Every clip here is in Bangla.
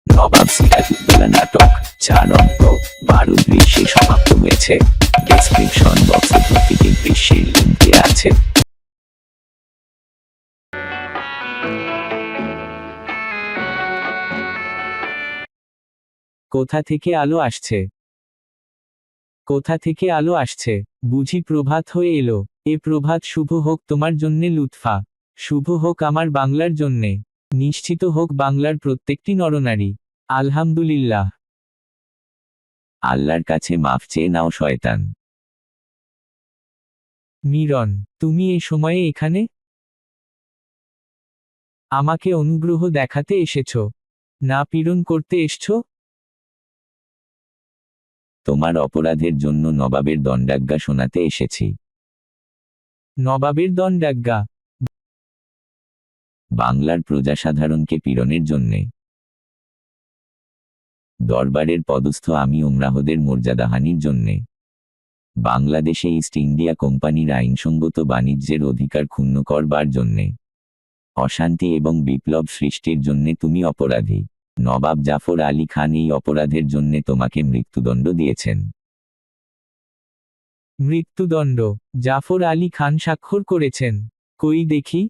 নবাব সিরাজউদ্দৌলা নাটক 4 অঙ্ক 12 দৃশ্যে সমাপ্ত হয়েছে। ডেসক্রিপশন বক্সে প্রতিটি দৃশ্যের লিংক দেওয়া আছে। কোথা থেকে আলো আসছে? কোথা থেকে আলো আসছে? বুঝি প্রভাত হয়ে এলো। এ প্রভাত শুভ হোক তোমার জন্যে লুৎফা, শুভ হোক আমার বাংলার জন্যে, নিশ্চিত হোক বাংলার প্রত্যেকটি নরনারী। আলহামদুলিল্লাহ। আল্লাহর কাছে মাফ চেয়ে নাও শয়তান। মিরন, তুমি এ সময়ে এখানে? আমাকে অনুগ্রহ দেখাতে এসেছ, না পীড়ন করতে এসছো? তোমার অপরাধের জন্য নবাবের দণ্ডাজ্ঞা শোনাতে এসেছি। নবাবের দণ্ডাজ্ঞা? বাংলার প্রজাসাধারণকে পীড়নের জন্যে। দরবারের পদস্থ আমি উমরাহদের মর্যাদাহানির জন্যে। বাংলাদেশে ইস্ট ইন্ডিয়া কোম্পানির আইনসঙ্গত বাণিজ্যের অধিকার ক্ষুণ্ণ করবার জন্যে। অশান্তি এবং বিপ্লব সৃষ্টির জন্যে তুমি অপরাধী। নবাব জাফর আলী খান এই অপরাধের জন্যে তোমাকে মৃত্যুদণ্ড দিয়েছেন। মৃত্যুদণ্ড জাফর আলী খান স্বাক্ষর করেছেন? কই দেখি।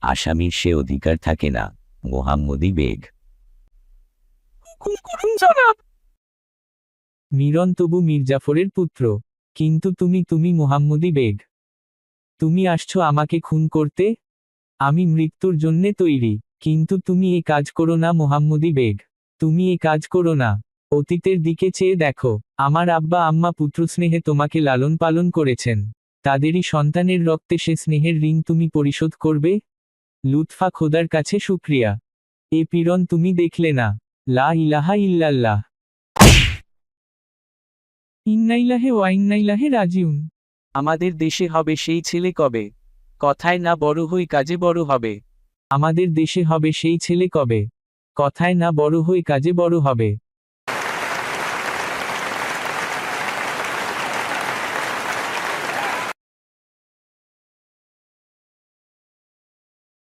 আসামির সে অধিকার থাকে না, মোহাম্মদী বেগ। হুকুম করুন জনাব। মিরন তবু মির্জাফরের পুত্র, কিন্তু তুমি মোহাম্মদী বেগ। তুমি আসছো আমাকে খুন করতে? আমি মৃত্যুর জন্যে তৈরি, কিন্তু তুমি এ কাজ করো না মোহাম্মদী বেগ। তুমি এ কাজ করো না। অতীতের দিকে চেয়ে দেখো, আমার আব্বা আম্মা পুত্রস্নেহে তোমাকে লালন পালন করেছেন। তাদেরই সন্তানের রক্তে সে স্নেহের ঋণ তুমি পরিশোধ করবে? লুৎফা, খোদার কাছে শুকরিয়া। এ পীড়ন তুমি দেখলে না। লা ইলাহা ইল্লাল্লাহ। ইন্নাইলাহে ওয়া ইন্নাইলাহে রাজিউন। আমাদের দেশে হবে সেই ছেলে কবে? কথায় না বড় হই কাজে বড় হবে। আমাদের দেশে হবে সেই ছেলে কবে? কথায় না বড় হয়ে কাজে বড় হবে।